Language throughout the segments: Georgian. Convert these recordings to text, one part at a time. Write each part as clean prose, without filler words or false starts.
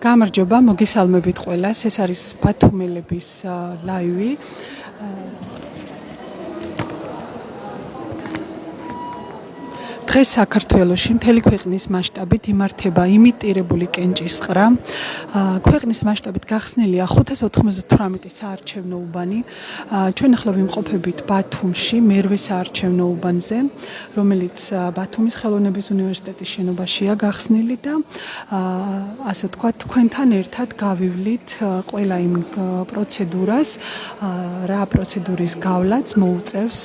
გამარჯობა, მოგესალმებით ყველას. ეს არის ბათუმელების ლაივი. დღეს საქართველოში მთელი ქვეყნის მასშტაბით იმართება იმიტირებული კენჭისყრა. ქვეყნის მასშტაბით გახსნილია 598 საარჩევნო უბანი. ჩვენ ახლა ვიმყოფებით ბათუმში, მერვე საარჩევნო უბანზე, რომელიც ბათუმის ხელოვნების უნივერსიტეტის შენობაშია გახსნილი და ასე ვთქვათ, თქვენთან ერთად გავივლით ყველა იმ პროცედურას, რა პროცედურის გავლაც მოუწევს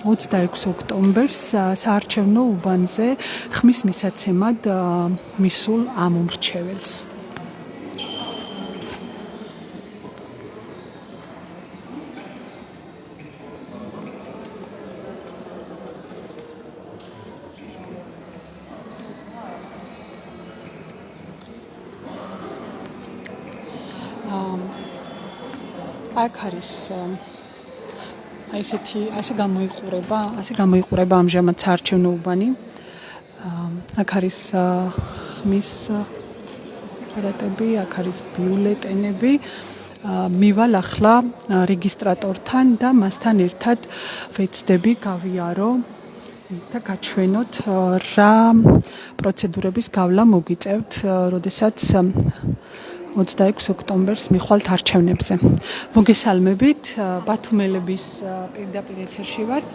26 ოქტომბერს საარჩევნო უბანზე ხმის მისაცემად მისულ ამომრჩეველს. აქ არის ასე გამოიყურება ამჟამად საარჩევნო უბანი. აქ არის ხმის აპარატები, აქ არის ბიულეტენები. მივალ ახლა რეგისტრატორთან და მასთან ერთად ვეცდები გავიარო და გაჩვენოთ რა პროცედურების გავლა მოგიწევთ, როდესაც 26 ოქტომბერს მიხვალთ არჩევნებზე. მოგესალმებით, ბათუმელების პირდაპირ ეთერში ვართ.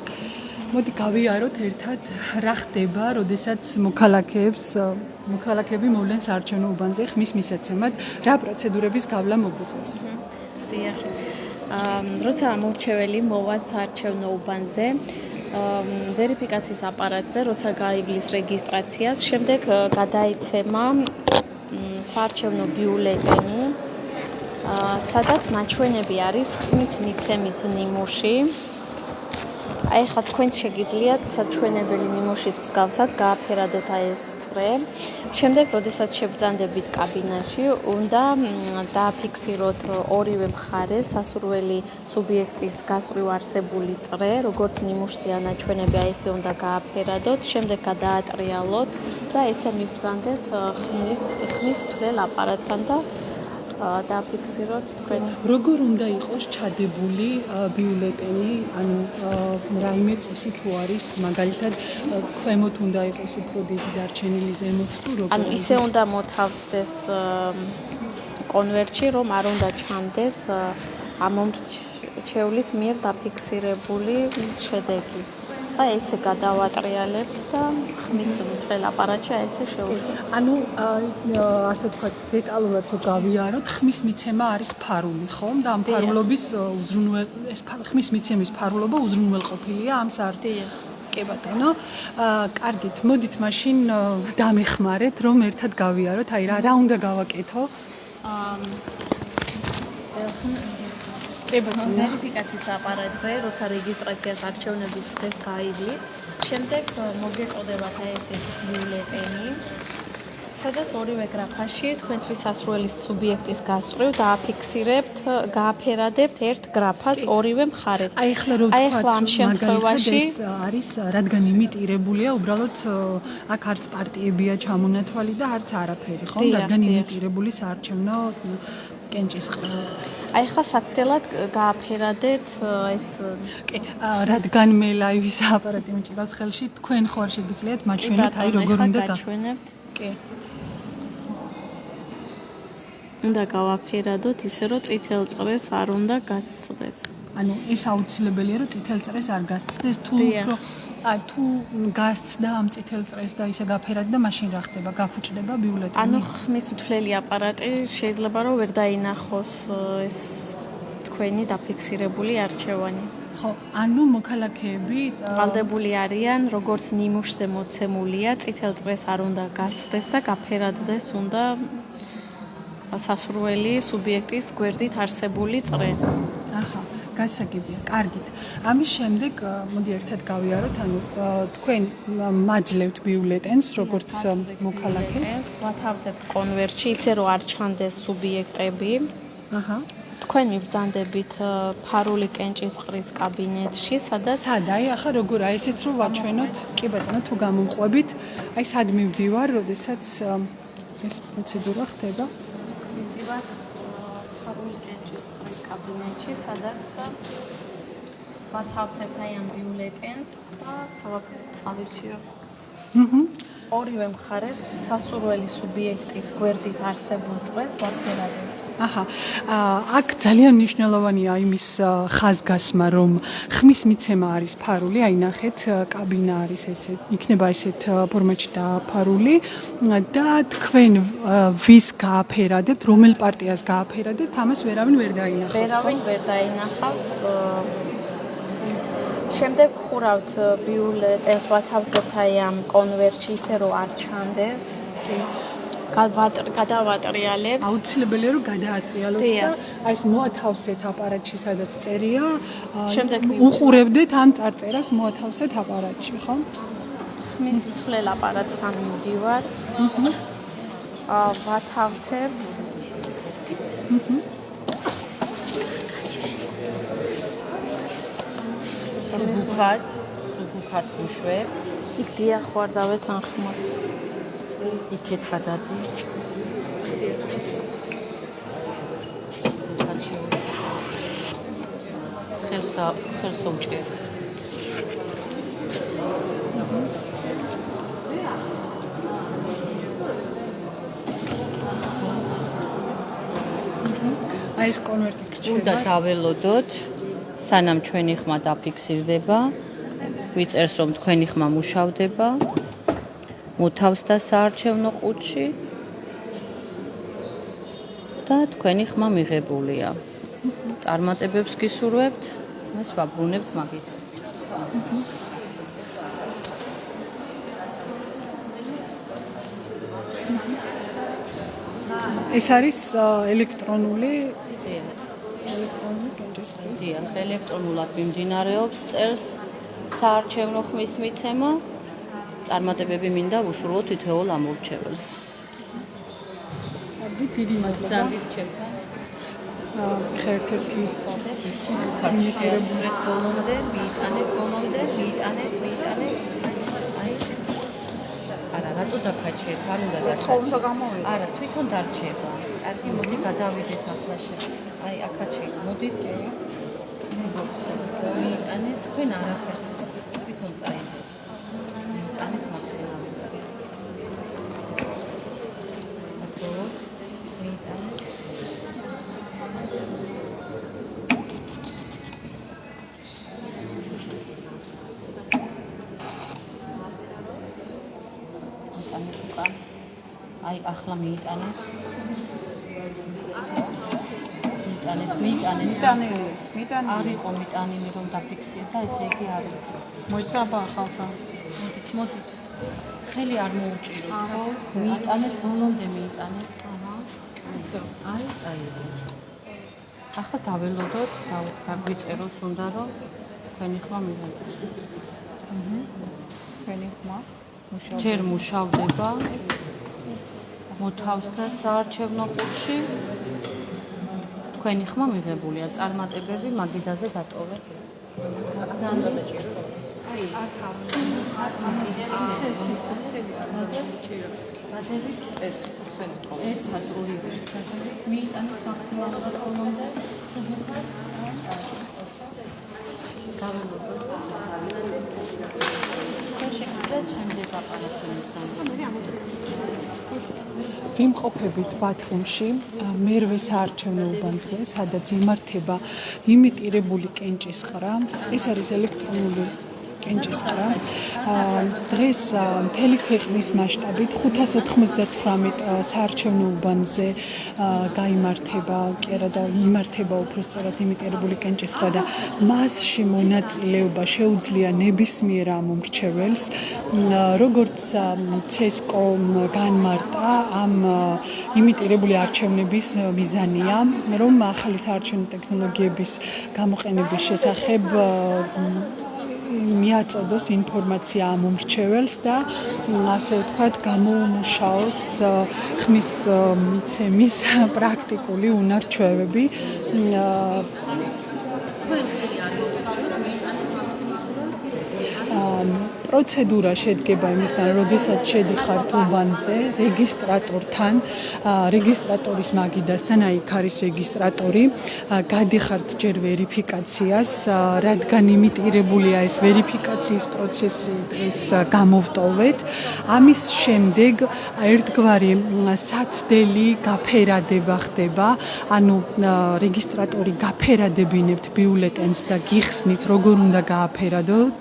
მოდი გავიაროთ ერთად რა ხდება, როდესაც მოქალაქეები მოვლენ საარჩევნო უბანზე ხმის მისაცემად, რა პროცედურების გავლა მოგიწევს. დიახ. როცა ამომრჩეველი მოვა საარჩევნო უბანზე, ვერიფიკაციის აპარატზე, როცა გაივლის რეგისტრაციას, შემდეგ გადაიცემა საარჩევნო ბიულეტენი, სადაც ნაჩვენები არის ხმის მიცემის ნიმუში. აი ხა თქვენ შეგიძლიათ საჩვენებელი ნიმუშის მსგავსად გააფერადოთ აი ეს წრე. შემდეგ, როდესაც შებრძანდებით კაბინაში, უნდა დააფიქსიროთ ორივე მხარეს სასურველი სუბიექტის გასწვრივ არსებული წრე, როგორც ნიმუშზეა ნაჩვენები, აი ესე უნდა გააფერადოთ, შემდეგ გადაატრიალოთ და ესე მიბრძანდეთ ხმის მთლელ აპარატთან და დააფიქსიროთ თქვენ. როგორ უნდა იყოს ჩადებული ბიულეტენი, ანუ რაიმე წესი თუ არის, მაგალითად, ქვემოთ უნდა იყოს უფრო დიდი დარჩენილი, ზემოთ თუ როგორ? ანუ ისე უნდა მოთავსდეს კონვერტში, რომ არ უნდა ჩანდეს ამომრჩევლის მიერ დაფიქსირებული შედეგი. და ესე გადავატრიალებთ და ხმის მთელ აპარატში ესე შევუშვათ. ანუ ასე ვთქვათ, დეტალურად რო გავიაროთ, ხმის მიცემა არის ფარული, ხომ? და ამ ფარულობის ხმის მიცემის ფარულობა უზრუნველყოფილია ამ საარჩევნო. კი ბატონო. კარგით, მოდით მაშინ დამეხმარეთ, რომ ერთად გავიაროთ, აი რა უნდა გავაკეთო? ვერიფიკაციის აპარატზე, როცა რეგისტრაციას არჩევნების დღეს გაივლით, შემდეგ მოგეწოდებათ აი ესეთი ბიულეტენი, სადაც ორივე გრაფაში თქვენთვის სასურველი სუბიექტის გასწვრივ დააფიქსირებთ, გააფერადებთ ერთ გრაფას ორივე მხარეს. აი ახლა რო ვთქვათ, ამ შემთხვევაში არის რადგან იმიტირებულია, უბრალოდ აქ არც პარტიებია ჩამონათვალი და არც არაფერი, ხო? რადგან იმიტირებული საარჩევნო კენჭისყრა. აი ხა საცდელად გააფერადეთ ეს რადგან მე ლაივის აპარატი მიჭირავს ხელში, თქვენ ხო არ შეგიძლიათ მაჩვენოთ, აი როგორ უნდა გაჩვენებთ? კი. უნდა გავაფერადოთ ისე, რომ წითელ წრეს არ უნდა გასცდეს. ანუ ეს აუცილებელია, რომ წითელ წრეს არ გასცდეს, თუ გასცდა ამ წითელ წრეს და ისე გაფერადდა, მაშინ რა ხდება? გაფუჭდება ბიულეტენი? ანუ ხმის მთლელი აპარატი შეიძლება რომ ვერ დაინახოს ეს თქვენი დაფიქსირებული არჩევანი. ხო, ანუ მოქალაქეები ვალდებული არიან, როგორც ნიმუშზე მოცემულია, წითელ წრეს არ უნდა გასცდეს და გაფერადდეს უნდა სასურველი სუბიექტის გვერდით არსებული წრე. აჰა. გასაგებია, კარგით. ამის შემდეგ მოდი ერთად გავიაროთ, ანუ თქვენ მაძლევთ ბიულეტენს, როგორც მოქალაქეს, ვათავსებთ კონვერტში, ისე რომ არ ჩანდეს სუბიექტები. აჰა. თქვენ მიბრძანდებით ფარული კენჭისყრის კაბინეტში, სადაც აი ახლა როგორ აი ესეც რო ვაჩვენოთ, კი ბატონო, თუ გამომყვებით, აი სად მივდივარ, როდესაც ეს პროცედურა ხდება? მივდივართ ფარული კენჭისყრის კაბინეტში, სადაც ვათავსებთ აი ამ ბიულეტენს და ავირჩიო. ორივე მხარეს სასურველი სუბიექტის გვერდით არსებულ წვეს ვაფერადებ. აჰა. აქ ძალიან მნიშვნელოვანია იმის ხაზგასმა, რომ ხმის მიცემა არის ფარული, აი ნახეთ, კაბინა არის ესე, იქნება ესეთ ფორმატში დაფარული და თქვენ ვის გააფერადებთ, რომელ პარტიას გააფერადებთ, ამას ვერავინ ვერ დაინახავს. ვერავინ ვერ დაინახავს. შემდეგ ხურავთ ბიულეტენს ვათავსებთ აი ამ კონვერტში, ისე რომ არ ჩანდეს. გადავატრიალებთ. აუცილებელია რომ გადაატრიალოთ და აი ეს მოათავსეთ აპარატში, სადაც წერია, შემდეგ უყურებდეთ ამ წარწერას მოათავსეთ აპარატში, ხო? ხმის მთლელ აპარატთან მივდივართ. ვათავსებთ. სუბუქად ვუშვებ. იქ დიახ ვარ დავეთანხმოთ. იქეთ გადადი. ხელს უჭერ. აი ეს კონვერტი გრჩება. უნდა დაველოდოთ, სანამ ჩვენი ხმა დაფიქსირდება. ვიწერს რომ თქვენი ხმა მუშავდება. მოთავსდა საარჩევნო ყუთში და თქვენი ხმა მიღებულია. წარმატებებს გისურვებთ, მას ვაბრუნებთ მაგით. ეს არის ელექტრონული დიახ, ელექტრონულად მიმდინარეობს წერს საარჩევნო ხმის მიცემა. წარმატებები მინდა ვუსურვოთ თითოეულ ამორჩეველს. დიდი მადლობა. ზანდით ჩემთან. ხერხერთი იმიტირებულეთ ბოლომდე, მიიტანეთ ბოლომდე, მიიტანეთ. აი. არა, რატო დაქაჩეთ? არ უნდა დაქაჩეთ. არა, თვითონ დარჩება. კარგი, მოდი გადავიდეთ ახლა აი, აქაჩი. მოდით. მიიტანეთ, თქვენ არაფერს თვითონ წაიღებს. მიიტანეთ მაქსიმალურად. აკროვოთ. მიიტანეთ. აი ახლა მიიტანეთ. მიიტანეთ. არ იყო მიტანილი რომ დაფიქსირდა, ესე იგი არ იყო. მოიცაბა ახალთან. მოდით. ხელი არ მოუჭიროთ. მიიტანეთ ბოლომდე მიიტანეთ. ისე. აი. ახლა დაველოდოთ, დაგვიწეროს უნდა რომ თქვენი ხმა მიღებდეს. თქვენი ხმა ჯერ მუშავდება. მოთავსდა საარჩევნო ყუთში. თქვენი ხმა მიღებულია. წარმატებები მაგიდაზე დატოვეთ. ეს ფუცელი ყოლა. ეს ფასური მიიტანეთ მაქსიმალურად ბოლომდე. გაველოდოთ. შეგიძლიათ შემდეგ აპარატზე მისცემთ. ვიმყოფებით ბათუმში, მერვე საარჩევნო უბანზე, სადაც იმართება იმიტირებული კენჭისყრა. ეს არის ელექტრონული კენჭისყრა. დღეს მთელი ქვეყნის მასშტაბით 598 საარჩევნო უბანზე გაიმართება, კი არა და იმართება უბრალოდ იმიტირებული კენჭისყრა და მასში მონაწილეობა შეუძლია ნებისმიერ ამომრჩეველს. როგორც CSCOM განმარტა, ამ იმიტირებული არჩევნების მიზანია, რომ ახალი საარჩევნო ტექნოლოგიების გამოყენების შესახებ მიაწოდოს ინფორმაცია ამომრჩეველს და ასე ვთქვათ, გამოუმუშაოს ხმის მიცემის პრაქტიკული უნარჩვევები. პროცედურა შედგება იმისგან, როდესაც შედიხართ უბანზე რეგისტრატორთან, რეგისტრატორის მაგიდასთან, აი იქ არის რეგისტრატორი, გადიხართ ჯერ ვერიფიკაციას, რადგან იმიტირებულია ეს ვერიფიკაციის პროცესი დღეს გამოვტოვეთ. ამის შემდეგ ერთგვარი საცდელი გაფერადება ხდება, ანუ რეგისტრატორი გაფერადებინებთ ბიულეტენს და გიხსნით, როგორ უნდა გააფერადოთ.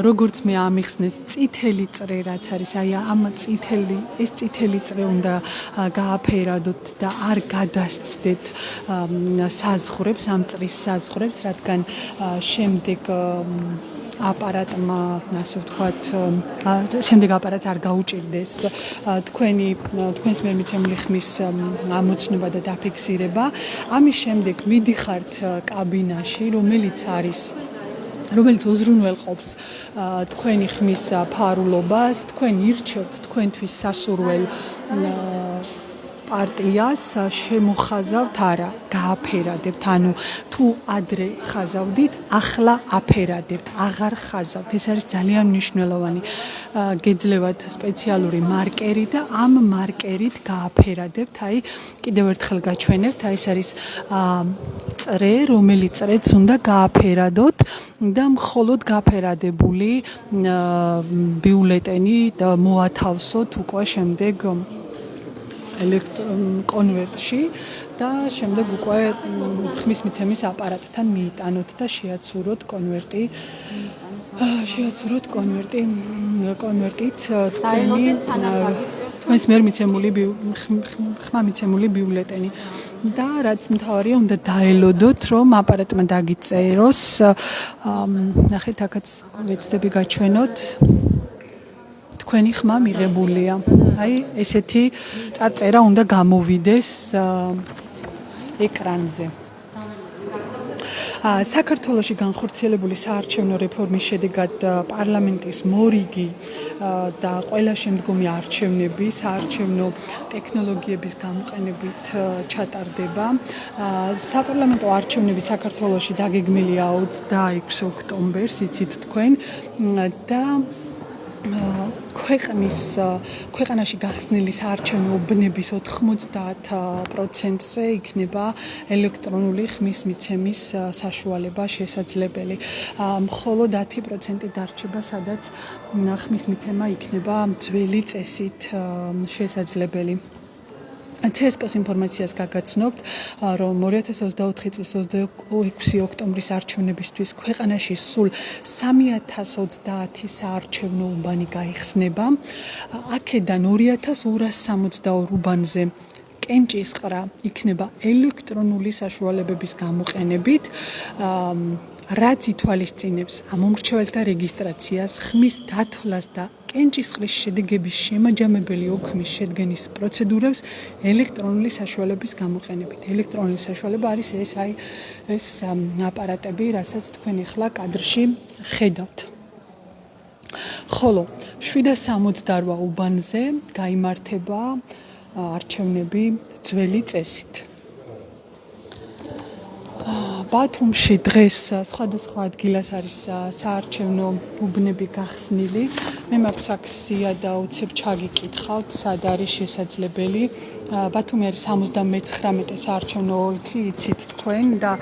როგორც მე ამიხსნეს წითელი წრე რაც არის, აი ამ ეს წითელი წრე უნდა გააფერადოთ და არ გადასცდეთ საზღვრებს, ამ წრის საზღვრებს, რადგან შემდეგ აპარატმა, ასე ვთქვათ, შემდეგ აპარატს არ გაუჭირდეს თქვენს მიერ მიცემული ხმის ამოცნობა და დაფიქსირება. ამის შემდეგ მიდიხართ კაბინაში, რომელიც უზრუნველყოფს თქვენი ხმის ფარულობას, თქვენ ირჩევთ თქვენთვის სასურველ პარტიას, შემოხაზავთ არა, გააფერადებთ, ანუ თუ ადრე ხაზავდით, ახლა აფერადებთ, აღარ ხაზავთ. ეს არის ძალიან მნიშვნელოვანი. გეძლევათ სპეციალური მარკერი და ამ მარკერით გააფერადებთ, აი კიდევ ერთხელ გაჩვენებთ, აი ეს არის წრე, რომელიც წრეც უნდა გააფერადოთ და მხოლოდ გაფერადებული ბიულეტენი მოათავსოთ უკვე შემდეგ კონვერტში და შემდეგ უკვე ხმის მიცემის აპარატთან მიიტანოთ და შეაცუროთ კონვერტით თქვენს მიერ ხმა მიცემული ბიულეტენი. და რაც მთავარია, უნდა დაელოდოთ, რომ აპარატმა დაგიწეროს. ნახეთ, აქაც ვეცდები გაჩვენოთ. თქვენი ხმა მიღებულია. აი, ესეთი წარწერა უნდა გამოვიდეს ეკრანზე. საქართველოში განხორციელებული საარჩევნო რეფორმის შედეგად პარლამენტის მორიგი და ყველა შემდგომი არჩევნები საარჩევნო ტექნოლოგიების გამოყენებით ჩატარდება. საპარლამენტო არჩევნები საქართველოში დაგეგმილია 26 ოქტომბერს, იცით თქვენ და ქვეყანაში გახსნილი საარჩევნო უბნების 90%-ზე იქნება ელექტრონული ხმის მიცემის საშუალება შესაძლებელი. მხოლოდ 10% დარჩება, სადაც ხმის მიცემა იქნება ძველი წესით შესაძლებელი. CSKOS ინფორმაციას გაგაცნობთ, რომ 2024 წლის 26 ოქტომბრის არჩევნებისთვის ქვეყანაში სულ 3030 საარჩევნო უბანი გაიხსნება. აქედან 2262 უბანზე კენჭისყრა იქნება ელექტრონული საშუალებების გამოყენებით, რაც ითვალისწინებს ამომრჩეველთა რეგისტრაციას, ხმის დათვლას და კენჭისყრის შედეგების შემაჯამებელი ოქმის შედგენის პროცედურებს ელექტრონული საშუალების გამოყენებით. ელექტრონული საშუალება არის ეს აპარატები, რასაც თქვენ ახლა კადრში ხედავთ. ხოლო 768 უბანზე გაიმართება არჩევნები ძველი წესით. ბათუმში დღეს სხვადასხვა ადგილას არის საარჩევნო უბნები გახსნილი. მე მაქვს აქ სია და უცებ ჩაგიკითხავთ, სად არის შესაძლებელი. ბათუმი არის 79 საარჩევნო ოლქი, იცით თქვენ და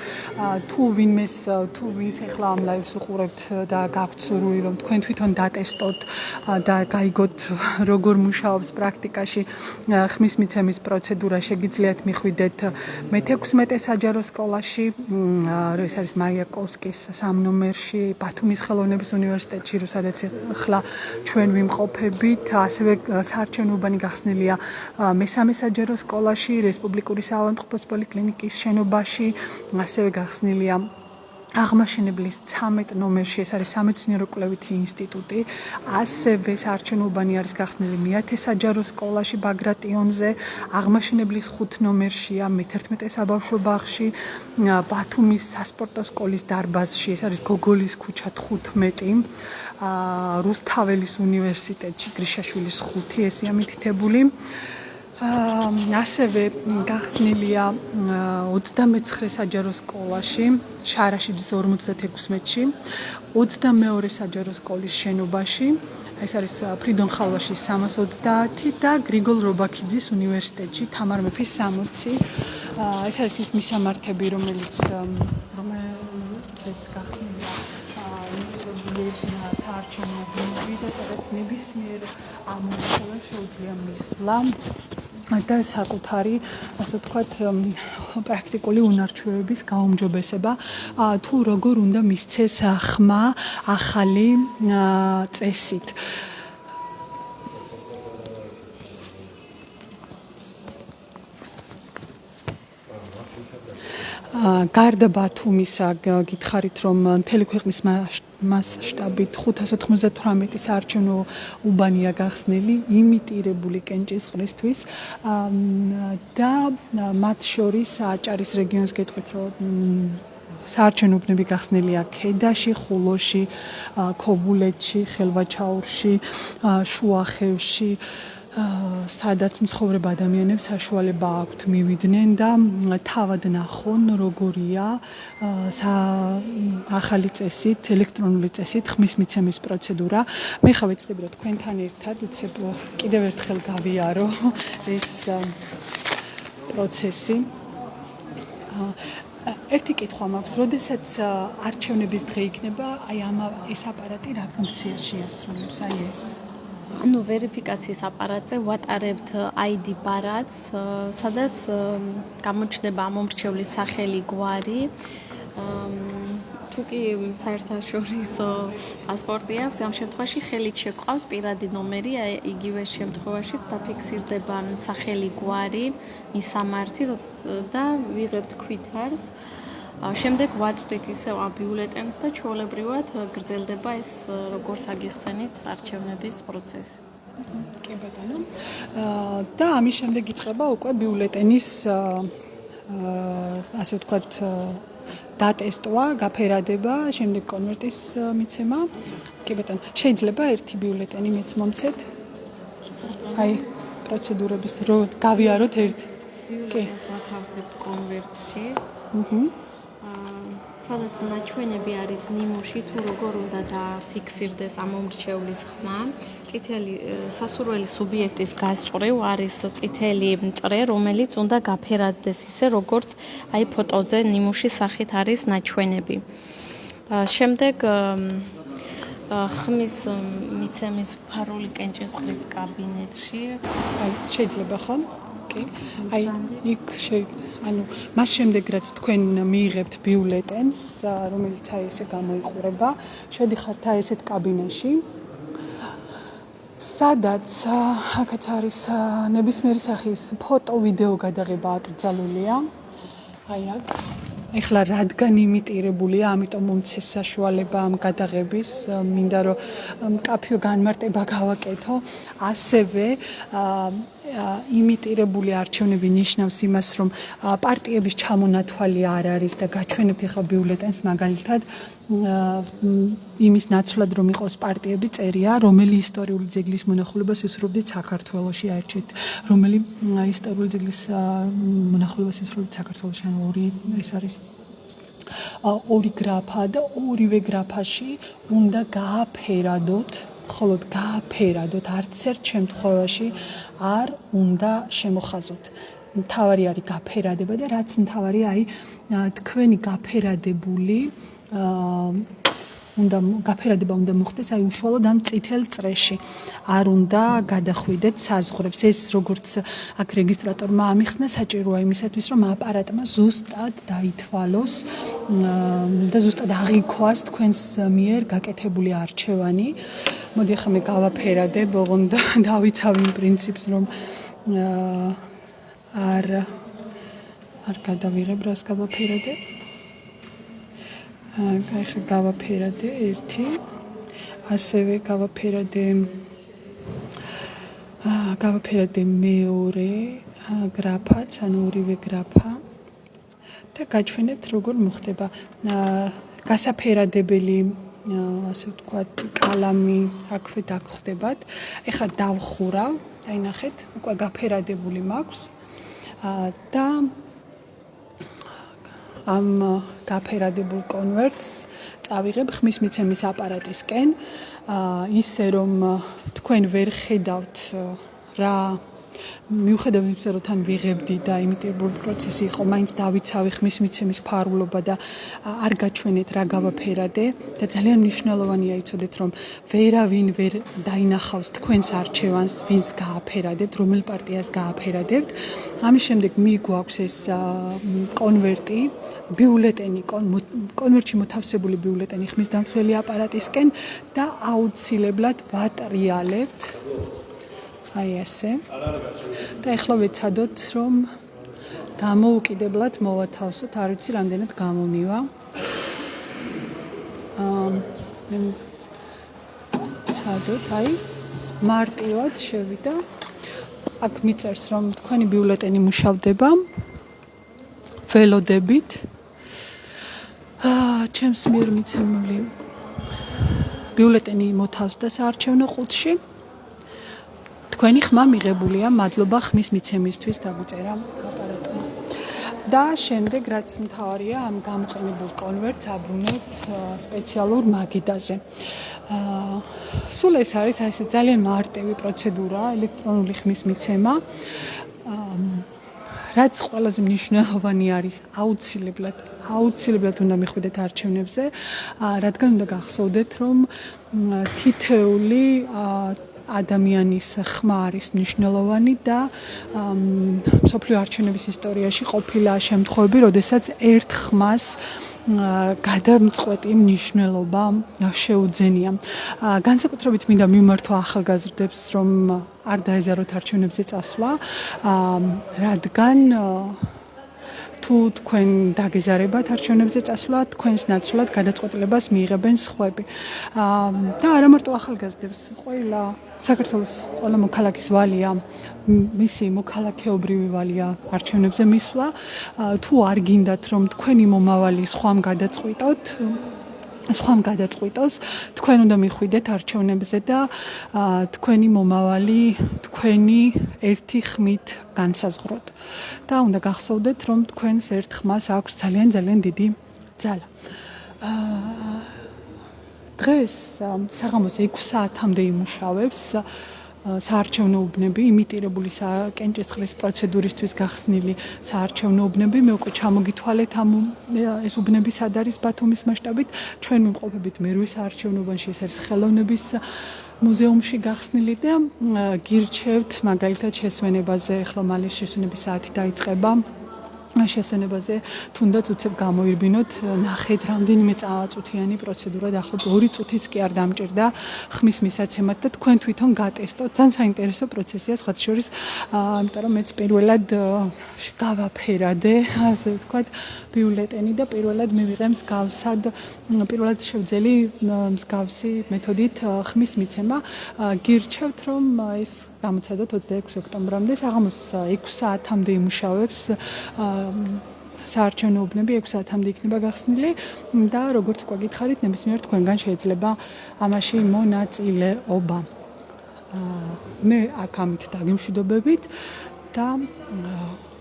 თუ ვინც ახლა ამ ლაივს უყურებთ და გაქვთ სურვილი, რომ თქვენ თვითონ დატესტოთ და გაიგოთ როგორ მუშაობს პრაქტიკაში ხმის მიცემის პროცედურა, შეგიძლიათ მიხვიდეთ მე-16 საჯარო სკოლაში, ეს არის მაიაკოვსკის 3 ნომერში, ბათუმის ხელოვნების უნივერსიტეტში, სადაც ახლა ჩვენ ვიმყოფებით, ასევე საარჩევნო უბანი გახსნილია მე-3 საჯარო სკოლაში, რესპუბლიკური საავადმყოფოს პოლიკლინიკის შენობაში, ასევე გახსნილია აღმაშენებლის 13 ნომერში, ეს არის სამეცნიერო-კვლევითი ინსტიტუტი, ასევე საარჩევნო უბანი არის გახსნილი მე-10 საჯარო სკოლაში ბაგრატიონზე, აღმაშენებლის 5 ნომერშია, მე-11 საბავშვო ბაღში, ბათუმის სასპორტო სკოლის დარბაზში, ეს არის გოგოლის ქუჩა 15, რუსთაველის უნივერსიტეტში, გრიშაშვილის 5, ესია მითითებული. ასევე გახსნილია 29 საჯარო სკოლაში, შარაშიძის 56-ში, 22 საჯარო სკოლის შენობაში, ეს არის ფრიდონ ხალვაშის 330 და გრიგოლ რობაქიძის უნივერსიტეტში, თამარ მეფის 60. ეს არის ის მისამართები, რომელზეც გახსნილია საარჩევნო გუნდი და სადაც ნებისმიერ ამომრჩევლს შეუძლია მისვლა და საკუთარი, ასე ვთქვათ, პრაქტიკული უნარჩვევების გაუმჯობესება, თუ როგორ უნდა მისცეს ხმა ახალი წესით. გარდა ბათუმისა, გითხარით, რომ მთელი ქვეყნის მასშტაბით 598 საარჩევნო უბანია გახსნილი იმიტირებული კენჭისყრისთვის და მათ შორის აჭარის რეგიონს გეტყვით, რომ საარჩევნო უბნები გახსნილია ქედაში, ხულოში, ქობულეთში, ხელვაჩაურში, შუახევში, სადაც მცხოვრებ ადამიანებს საშუალება აქვთ მივიდნენ და თავად ნახონ როგორია ახალი წესით, ელექტრონული წესით ხმის მიცემის პროცედურა. მე ხა ვეცდები რომ თქვენთან ერთად უცებ კიდევ ერთხელ გავიარო ეს პროცესი. ერთი კითხვა მაქვს, როდესაც არჩევნების დღე იქნება, აი ეს აპარატი რა ფუნქციას შეასრულებს, აი ეს? ანუ ვერიფიკაციის აპარატზე ვატარებთ ID ბარათს, სადაც გამოჩნდება ამომრჩევლის სახელი, გვარი. თუ კი საერთაშორისო პასპორტი აქვს, ამ შემთხვევაში ხელით შეგვყავს პირადი ნომერი, იგივე შემთხვევაშიც დაფიქსირდება სახელი, გვარი, მისამართი და ვიღებთ ქვითარს. შემდეგ ვაწვდით ისევ ბიულეტენს და ჩვეულებრივად გრძელდება ეს როგორც აგიხსენით არჩევნების პროცესი. კი ბატონო. და ამის შემდეგ იწყება უკვე ბიულეტენის ასე ვთქვათ დატესტვა, გაფერადება, შემდეგ კონვერტის მიცემა. კი ბატონო, შეიძლება ერთი ბიულეტენი მეც მომცეთ? აი, პროცედურების რო გავიაროთ ერთი. კი. ბიულეტენს ვათავსებთ კონვერტში. სადაც ნაჩვენები არის ნიმუში, თუ როგორ უნდა დაფიქსირდეს ამომრჩევლის ხმა. წითელი სასურველი სუბიექტის გასწვრივ არის წითელი წრე, რომელიც უნდა გაფერადდეს ისე, როგორც აი ფოტოზე ნიმუშის სახით არის ნაჩვენები. შემდეგ ხმის მიცემის ფარული კენჭისყრის კაბინეტში. აი, შეიძლება ხო? კი. აი, იქ ანუ მას შემდეგ რაც თქვენ მიიღებთ ბიულეტენს, რომელიც აი ესე გამოიყურება, შედიხართ აი ესეთ კაბინეტში, სადაც აქაც არის ნებისმიერი სახის ფოტო, ვიდეო გადაღება აკრძალულია. აი აქ. ეხლა რადგან იმიტირებულია, ამიტომ მომცეს საშუალება ამ გადაღების, მინდა რომ მკაფიო განმარტება გავაკეთო, ასევე იმიტირებული არჩევნები ნიშნავს იმას, რომ პარტიების ჩამონათვალი არ არის და გაჩვენებთ ახლა ბიულეტენს მაგალითად იმის ნაცვლად რომ იყოს პარტიები წერია, რომელი ისტორიული ძეგლის მონახულებას ისურვებდით საქართველოში, აირჩიეთ, რომელი ისტორიული ძეგლის მონახულებას ისურვებდით საქართველოში, ანუ ორი ეს არის ორი გრაფა და ორივე გრაფაში უნდა გააფერადოთ, მხოლოდ გააფერადოთ, არც ერთ შემთხვევაში არ უნდა შემოხაზოთ. მთავარი არის გაფერადება და რაც მთავარი აი თქვენი გაფერადებული გაფერადება უნდა მოხდეს აი უშუალოდ ამ წითელ წრეში. არ უნდა გადახვიდეთ საზღვრებს. ეს როგორც აქ რეგისტრატორმა ამიხსნა, საჭიროა იმისათვის, რომ აპარატმა ზუსტად დაითვალოს და ზუსტად აღიქვას თქვენს მიერ გაკეთებული არჩევანი. მოდი ახლა მე გავაფერადებ, ოღონდ დავიცავ იმ პრინციპს, რომ არ გადავიღებ, რას გავაფერადებ. ახლა გავაფერადე ერთი, ასევე გავაფერადე მეორე გრაფაც, ანუ ორივე გრაფა და გაჩვენებთ როგორ მოხდება გასაფერადებელი ასე ვთქვათ კალამი აქვე დაგხვდებათ. ეხლა დავხურავ დაინახეთ, უკვე გაფერადებული მაქვს და ამ გაფერადებულ კონვერტს წავიღებ ხმის მიცემის აპარატისკენ, ისე რომ თქვენ ვერ ხედავთ რა მიუხედავად იმისა, რომ თან ვიღებდი და იმიტირებული პროცესი იყო, მაინც დავიცავი ხმის მიცემის ფარულობა და არ გაჩვენეთ რა გავაფერადე და ძალიან მნიშვნელოვანია იცოდეთ, რომ ვერავინ ვერ დაინახავს თქვენს არჩევანს, ვინს გააფერადებთ, რომელ პარტიას გააფერადებთ. ამის შემდეგ მიგვაქვს ეს კონვერტი, ბიულეტენი, კონვერტში მოთავსებული ბიულეტენი ხმის დამცველი აპარატისკენ და აუცილებლად ვატრიალებთ. აი ესე. და ეხლა ვეცადოთ, რომ დამოუკიდებლად მოვათავსოთ, არ ვიცი რამდენად გამომივა. მე ვცადოთ, აი მარტივად შევიდა. აქ მიწერს, რომ თქვენი ბიულეტენი მუშავდება ველოდებით. ჩემს მიერ მიცემული ბიულეტენი მოთავსდა საარჩევნო ყუთში. თქვენი ხმა მიღებულია, მადლობა ხმის მიცემისთვის დაგვიწერა აპარატმა. და შემდეგ რაც მთავარია, ამ გამოყენებულ კონვერტს აბრუნებთ სპეციალურ მაგიდაზე. სულ ეს არის ესე ძალიან მარტივი პროცედურა, ელექტრონული ხმის მიცემა. რაც ყველაზე მნიშვნელოვანი არის, აუცილებლად უნდა მიხვიდეთ არჩევნებზე, რადგან უნდა გახსოვდეთ, რომ თითეული ადამიანის ხმა არის მნიშვნელოვანი და მსოფლიო არჩევნების ისტორიაში ყოფილა შემთხვევები, როდესაც ერთ ხმას გადამწყვეტი მნიშვნელობა შეუძენია. განსაკუთრებით მინდა მიმართო ახალგაზრდებს, რომ არ დაეზაროთ არჩევნებზე წასვლა, რადგან თუ თქვენ დაგეზარებათ არჩევნებზე წასვლა, თქვენს ნაცვლად გადაწყვეტილებას მიიღებენ სხვები. და არა მარტო ახალგაზრდებს, ყველა საქართველოს ყველა მოქალაქის ვალია, მისი მოქალაქეობრივი ვალია არჩევნებზე მისვლა. თუ არ გინდათ, რომ თქვენი მომავალი სხვამ გადაწყვიტოს, თქვენ უნდა მიხვიდეთ არჩევნებზე და თქვენი მომავალი თქვენი ერთი ხმით განსაზღვროთ. და უნდა გახსოვდეთ, რომ თქვენს ერთ ხმას აქვს ძალიან დიდი ძალა. დღეს საღამოს 6 საათამდე იმუშავებს საარჩევნო უბნები, იმიტირებული კენჭისყრის პროცედურისთვის გახსნილი საარჩევნო უბნები. მე უკვე ჩამოგითვალეთ ეს უბნები სად არის ბათუმის მასშტაბით. ჩვენ ვიმყოფებით მერვე საარჩევნო უბანში, ეს არის ხელოვნების მუზეუმში გახსნილი და გირჩევთ მაგალითად შესვენებაზე, ახლა მალე შესვენების საათი დაიწყება. შესვენებაზე თუნდაც უცებ გამოირბინოთ, ნახეთ რამდენიმე წუთიანი პროცედურა, დაახლოებით 2 წუთიც კი არ დამჭირდა ხმის მისაცემად და თქვენ თვითონ გატესტოთ. ძალიან საინტერესო პროცესია, სხვათა შორის, იმიტომ რომ მეც პირველად გავაფერადე, ასე ვთქვათ, ბიულეტენი და პირველად მივიღე პირველად შევძელი მსგავსი მეთოდით ხმის მიცემა. გირჩევთ, რომ ეს გამოცადოთ 26 ოქტომბრამდე, საღამოს 6 საათამდე იმუშავებს საარჩევნო უბნები, 6 საათამდე იქნება გახსნილი და როგორც უკვე გითხარით, ნებისმიერ თქვენგან შეიძლება ამაში მონაწილეობა. მე აქ ამით დაგემშვიდობებით და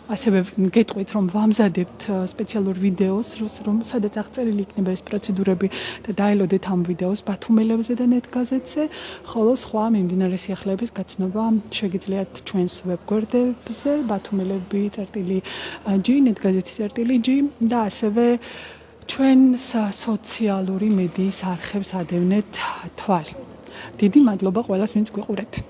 ასევე გეტყვით, რომ ვამზადებთ სპეციალურ ვიდეოს, სადაც აღწერილი იქნება ეს პროცედურები და დაელოდეთ ამ ვიდეოს ბათუმელებზე და net-gazette-ზე, ხოლო სხვა მიმდინარე სიახლეების გაცნობა შეგიძლიათ ჩვენს ვებგვერდებზე bathumelebi.g, net-gazette.g და ასევე ჩვენს სოციალური მედიის არხებს ადევნეთ თვალი. დიდი მადლობა ყველას, ვინც გვიყურეთ.